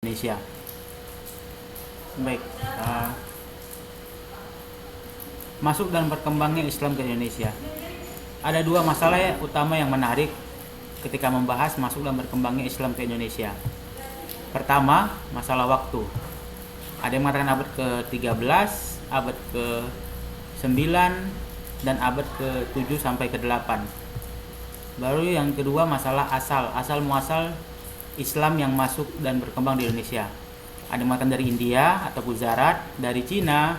Indonesia. Baik, masuk dan berkembangnya Islam ke Indonesia. Ada dua masalah utama yang menarik ketika membahas masuk dan berkembangnya Islam ke Indonesia. Pertama, masalah waktu. Ada yang mengatakan abad ke-13, abad ke-9, dan abad ke-7 sampai ke-8. Baru yang kedua, masalah asal muasal Islam yang masuk dan berkembang di Indonesia. Ada yang mengatakan dari India atau Gujarat, dari Cina,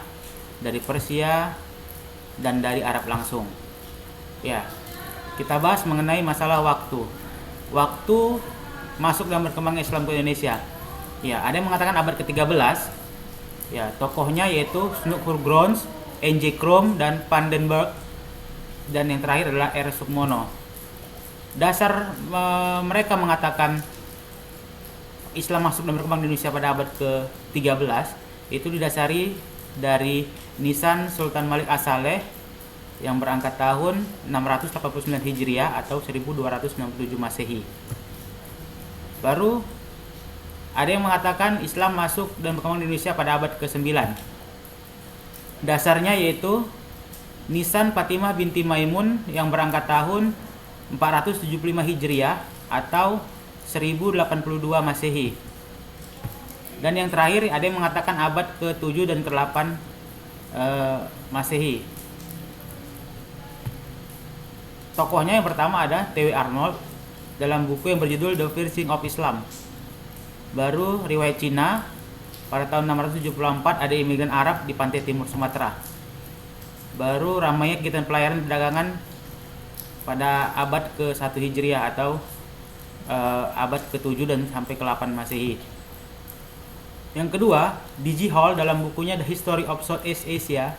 dari Persia, dan dari Arab langsung. Ya, kita bahas mengenai masalah waktu. Waktu masuk dan berkembangnya Islam ke Indonesia. Ya, ada yang mengatakan abad ke-13. Ya, tokohnya yaitu Snufurgrons, N.J. Krom, dan Vandenberg. Dan yang terakhir adalah R. Sukmono. Dasar mereka mengatakan Islam masuk dan berkembang di Indonesia pada abad ke-13 itu didasari dari Nisan Sultan Malik As-Saleh yang berangkat tahun 689 Hijriah atau 1297 Masehi. Baru ada yang mengatakan Islam masuk dan berkembang di Indonesia pada abad ke-9. Dasarnya yaitu Nisan Fatimah binti Maimun yang berangkat tahun 475 Hijriah atau 1082 Masehi. Dan yang terakhir ada yang mengatakan abad ke-7 dan ke-8 Masehi. Tokohnya yang pertama ada T.W. Arnold dalam buku yang berjudul The First of Islam. Baru riwayat Cina, pada tahun 674 ada imigran Arab di pantai timur Sumatera. Baru ramainya kegiatan pelayaran perdagangan pada abad ke-1 Hijriah atau abad ke-7 dan sampai ke-8 Masehi. Yang kedua, D.G. Hall dalam bukunya The History of Southeast Asia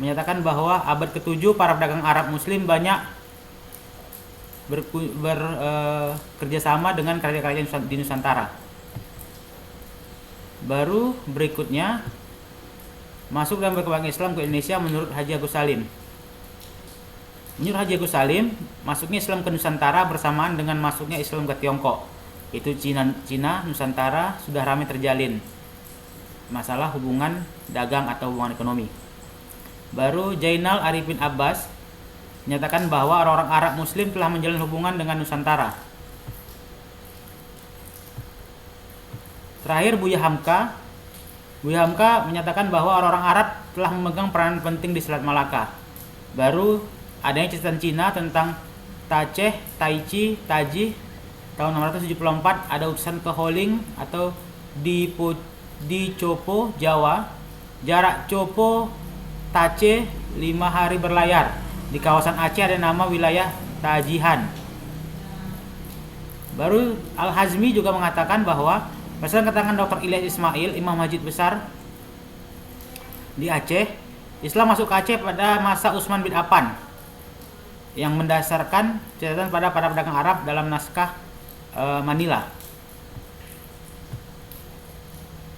menyatakan bahwa abad ke-7 para pedagang Arab Muslim banyak bekerjasama dengan kerajaan-kerajaan di Nusantara. Baru berikutnya, masuk dan berkembang Islam ke Indonesia menurut Haji Agus Salim. Menurut Haji Agus Salim, masuknya Islam ke Nusantara bersamaan dengan masuknya Islam ke Tiongkok. Itu Cina Nusantara sudah ramai terjalin masalah hubungan dagang atau hubungan ekonomi. Baru Jainal Arifin Abbas menyatakan bahwa orang-orang Arab Muslim telah menjalin hubungan dengan Nusantara. Terakhir Buya Hamka menyatakan bahwa orang-orang Arab telah memegang peranan penting di Selat Malaka. Baru adanya catatan Cina tentang Taceh, Taichi, Taji tahun 674 ada utusan ke Holing atau di Copo, Jawa. Jarak Copo Taceh 5 hari berlayar. Di kawasan Aceh ada nama wilayah Tajihan. Baru Al-Hazmi juga mengatakan bahwa berdasarkan keterangan Dr. Ilyas Ismail, Imam Masjid Besar di Aceh, Islam masuk ke Aceh pada masa Utsman bin Affan yang mendasarkan catatan pada para pedagang Arab dalam naskah Manila.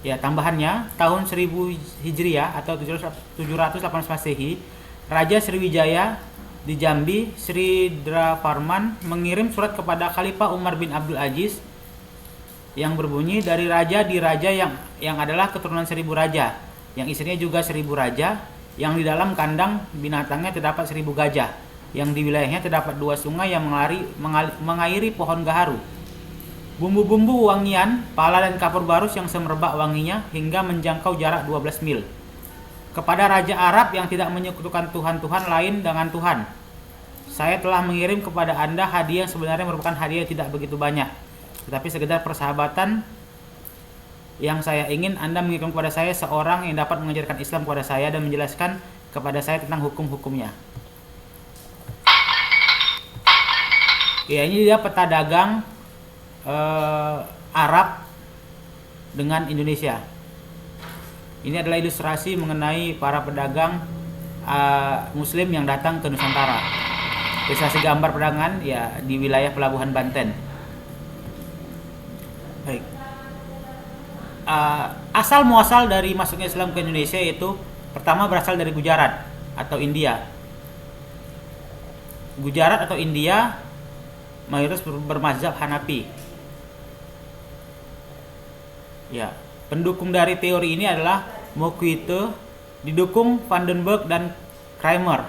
Ya, tambahannya tahun 1000 Hijriah atau 718 Masehi, Raja Sriwijaya di Jambi, Sri Dravarman mengirim surat kepada Khalifah Umar bin Abdul Aziz yang berbunyi dari raja di raja yang adalah keturunan 1000 raja, yang istrinya juga 1000 raja, yang di dalam kandang binatangnya terdapat 1000 gajah, yang di wilayahnya terdapat 2 sungai yang mengairi pohon gaharu. Bumbu-bumbu wangian, pala dan kapur barus yang semerbak wanginya hingga menjangkau jarak 12 mil. Kepada raja Arab yang tidak menyekutukan Tuhan-Tuhan lain dengan Tuhan, saya telah mengirim kepada Anda hadiah yang sebenarnya merupakan hadiah yang tidak begitu banyak, tetapi sekedar persahabatan yang saya ingin Anda mengirim kepada saya seorang yang dapat mengajarkan Islam kepada saya dan menjelaskan kepada saya tentang hukum-hukumnya. Ya, ini dia peta dagang Arab dengan Indonesia. Ini adalah ilustrasi mengenai para pedagang Muslim yang datang ke Nusantara. Ilustrasi gambar perdagangan ya di wilayah Pelabuhan Banten. Baik. Asal muasal dari masuknya Islam ke Indonesia yaitu pertama berasal dari Gujarat atau India. Gujarat atau India mayoritas bermazhab Hanafi. Ya, pendukung dari teori ini adalah Moquette, didukung Vandenberg dan Kramer.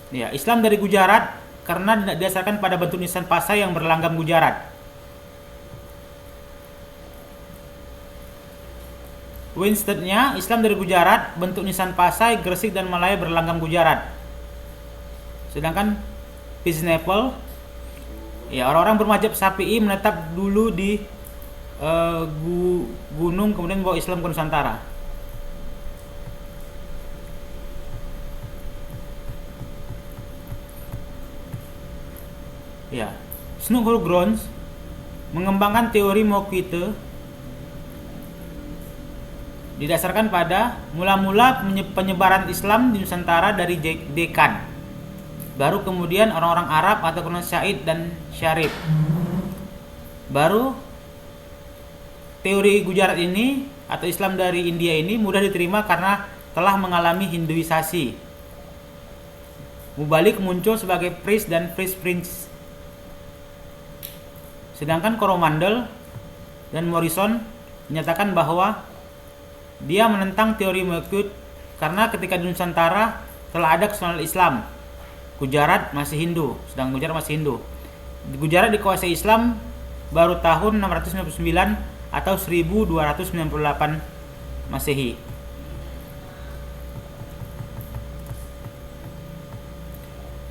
Ya, Islam dari Gujarat karena didasarkan pada bentuk nisan pasai yang berlanggam Gujarat. Winstead-nya, Islam dari Gujarat, bentuk nisan pasai, Gresik dan Malaya berlanggam Gujarat. Sedangkan Pisnapple, ya orang-orang bermadzhab Syafi'i menetap dulu di gunung kemudian bawa Islam ke Nusantara. Ya, Snugglgrons mengembangkan teori Moquette didasarkan pada mula-mula penyebaran Islam di Nusantara dari Dekan. Baru kemudian orang-orang Arab atau keturunan Syaid dan Syarif. Baru teori Gujarat ini atau Islam dari India ini mudah diterima karena telah mengalami Hinduisasi. Mubalik muncul sebagai priest dan priest prince. Sedangkan Coromandel dan Morrison menyatakan bahwa dia menentang teori Moquette karena ketika di Nusantara telah ada kesultanan Islam. Gujarat masih Hindu, sedang Gujarat masih Hindu. Gujarat dikuasai Islam baru tahun 699 atau 1298 Masehi.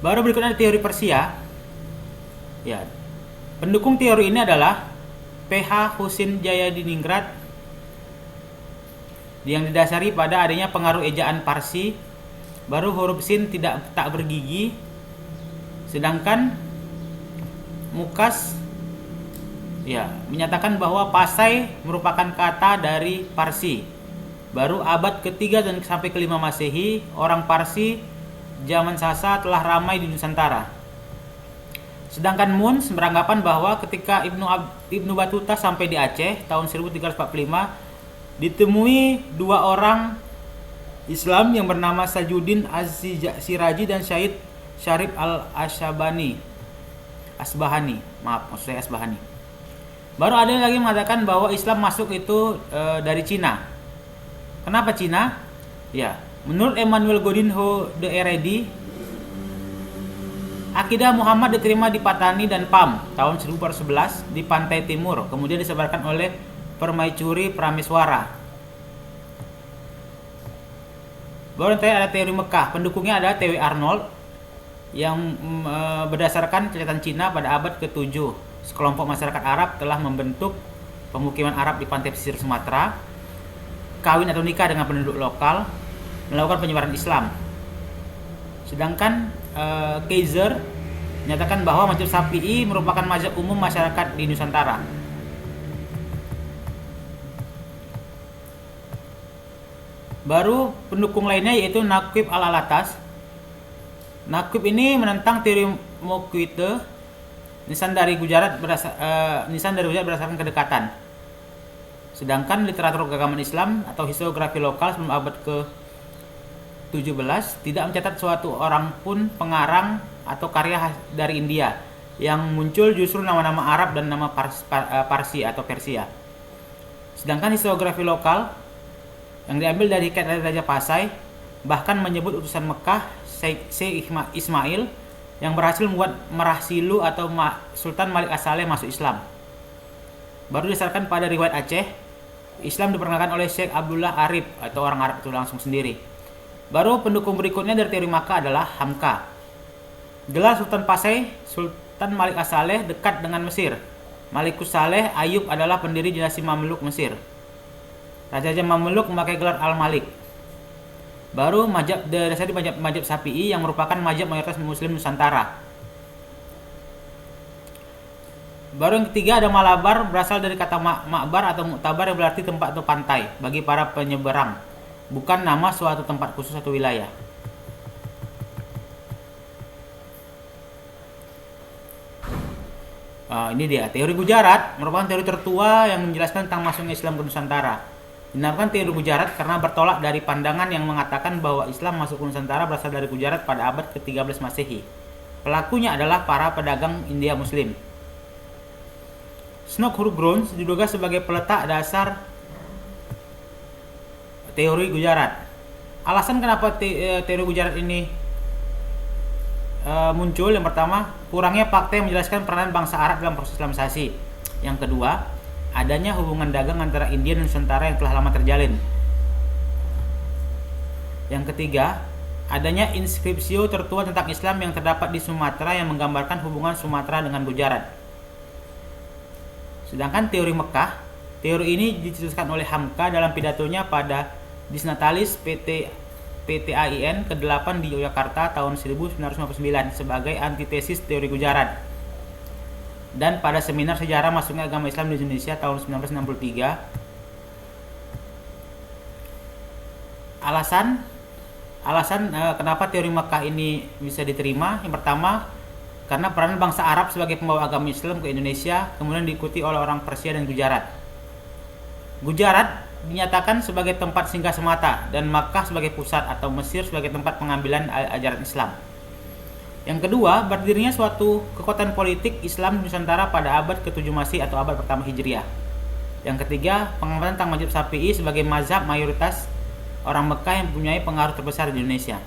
Baru berikutnya teori Persia. Ya. Pendukung teori ini adalah PH Husin Jayadiningrat yang didasari pada adanya pengaruh ejaan Parsi. Baru huruf sin tak bergigi. Sedangkan Mukas menyatakan bahwa pasai merupakan kata dari Parsi. Baru abad ketiga dan sampai kelima Masehi, orang Parsi zaman Sasa telah ramai di Nusantara. Sedangkan Muns beranggapan bahwa ketika Ibnu Battuta sampai di Aceh tahun 1345, ditemui dua orang Islam yang bernama Sajuddin Az-Siraji dan Syed Syarif Al-Asbahani. Asbahani. Baru ada lagi mengatakan bahwa Islam masuk itu dari Cina. Kenapa Cina? Ya, menurut Emmanuel Godinho de Heredi, akidah Muhammad diterima di Patani dan Pam tahun 1411 di pantai timur, kemudian disebarkan oleh Permaisuri Prameswara. Baru nanti ada teori Mekah, pendukungnya ada T.W. Arnold yang berdasarkan catatan Cina pada abad ke-7. Sekelompok masyarakat Arab telah membentuk pemukiman Arab di pantai pesisir Sumatera, kawin atau nikah dengan penduduk lokal, melakukan penyebaran Islam. Sedangkan Kaiser menyatakan bahwa mazhab Syafi'i merupakan mazhab umum masyarakat di Nusantara. Baru pendukung lainnya yaitu Naqib Al-Alatas. Naqib ini menentang teori Moquette, nisan dari Gujarat berdasarkan kedekatan. Sedangkan literatur keagamaan Islam atau historiografi lokal sebelum abad ke-17 tidak mencatat suatu orang pun pengarang atau karya dari India. Yang muncul justru nama-nama Arab dan nama Parsi atau Persia. Sedangkan historiografi lokal yang diambil dari hikayat Raja Pasai bahkan menyebut utusan Mekah Syekh Ismail yang berhasil membuat Merah Silu atau Sultan Malik As-Saleh masuk Islam. Baru didasarkan pada riwayat Aceh, Islam diperkenalkan oleh Syekh Abdullah Arif atau orang Arab itu langsung sendiri. Baru pendukung berikutnya dari teori Makkah adalah Hamka. Gelar Sultan Pasai, Sultan Malik As-Saleh dekat dengan Mesir. Malikus Saleh Ayub adalah pendiri dinasti Mamluk Mesir. Raja-raja Mamluk memakai gelar Al-Malik. Baru dasari mazhab Syafi'i yang merupakan mazhab mayoritas Muslim Nusantara. Baru yang ketiga ada Malabar, berasal dari kata makbar atau muktabar yang berarti tempat atau pantai bagi para penyeberang, bukan nama suatu tempat khusus atau wilayah. Ini dia teori Gujarat, merupakan teori tertua yang menjelaskan tentang masuknya Islam ke Nusantara. Dinamakan teori Gujarat karena bertolak dari pandangan yang mengatakan bahwa Islam masuk ke Nusantara berasal dari Gujarat pada abad ke-13 Masehi. Pelakunya adalah para pedagang India Muslim. Snodgrass diduga sebagai peletak dasar teori Gujarat. Alasan kenapa teori Gujarat ini muncul, yang pertama, kurangnya fakta yang menjelaskan peranan bangsa Arab dalam proses Islamisasi. Yang kedua, adanya hubungan dagang antara India dan Nusantara yang telah lama terjalin. Yang ketiga, adanya inskripsi tertua tentang Islam yang terdapat di Sumatera yang menggambarkan hubungan Sumatera dengan Gujarat. Sedangkan teori Mekah, teori ini dicetuskan oleh Hamka dalam pidatonya pada Disnatalis PTAIN ke-8 di Yogyakarta tahun 1959 sebagai antitesis teori Gujarat. Dan pada seminar sejarah masuknya agama Islam di Indonesia tahun 1963. Alasan kenapa teori Mekah ini bisa diterima, yang pertama, karena peran bangsa Arab sebagai pembawa agama Islam ke Indonesia kemudian diikuti oleh orang Persia dan Gujarat. Gujarat dinyatakan sebagai tempat singgah semata dan Makkah sebagai pusat atau Mesir sebagai tempat pengambilan ajaran Islam. Yang kedua, berdirinya suatu kekuatan politik Islam di Nusantara pada abad ke-7 Masih atau abad pertama Hijriah. Yang ketiga, pengamatan tentang mazhab Syafi'i sebagai mazhab mayoritas orang Mekah yang mempunyai pengaruh terbesar di Indonesia.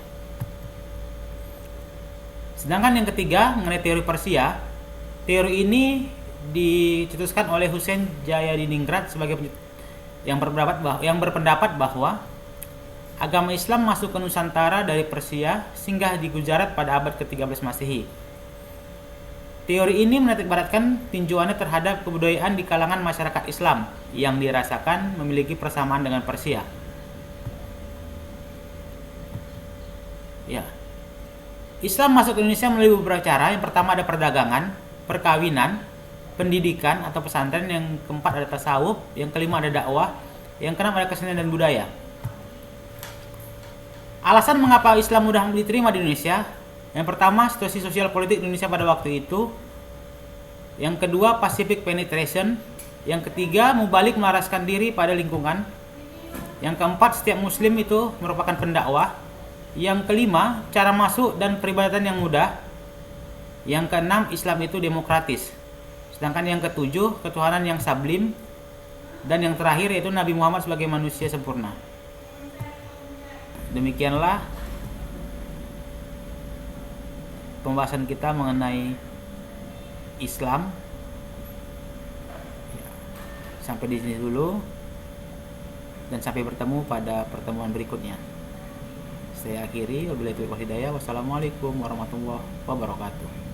Sedangkan yang ketiga, mengenai teori Persia, teori ini dicetuskan oleh Husain Jayadiningrat sebagai yang berpendapat bahwa agama Islam masuk ke Nusantara dari Persia singgah di Gujarat pada abad ke-13 Masehi. Teori ini menitikberatkan tinjauannya terhadap kebudayaan di kalangan masyarakat Islam yang dirasakan memiliki persamaan dengan Persia. Ya. Islam masuk ke Indonesia melalui beberapa cara. Yang pertama ada perdagangan, perkawinan, pendidikan atau pesantren, yang keempat ada tasawuf, yang kelima ada dakwah, yang keenam ada kesenian dan budaya. Alasan mengapa Islam mudah diterima di Indonesia, yang pertama situasi sosial politik Indonesia pada waktu itu, yang kedua Pacific penetration, yang ketiga mubalik melaraskan diri pada lingkungan, yang keempat setiap muslim itu merupakan pendakwah, yang kelima cara masuk dan peribadatan yang mudah, yang keenam Islam itu demokratis, sedangkan yang ketujuh ketuhanan yang sublim, dan yang terakhir yaitu Nabi Muhammad sebagai manusia sempurna. Demikianlah pembahasan kita mengenai Islam. Sampai di sini dulu dan sampai bertemu pada pertemuan berikutnya. Saya akhiri, wabillahi taufiq wal hidayah. Wassalamualaikum warahmatullahi wabarakatuh.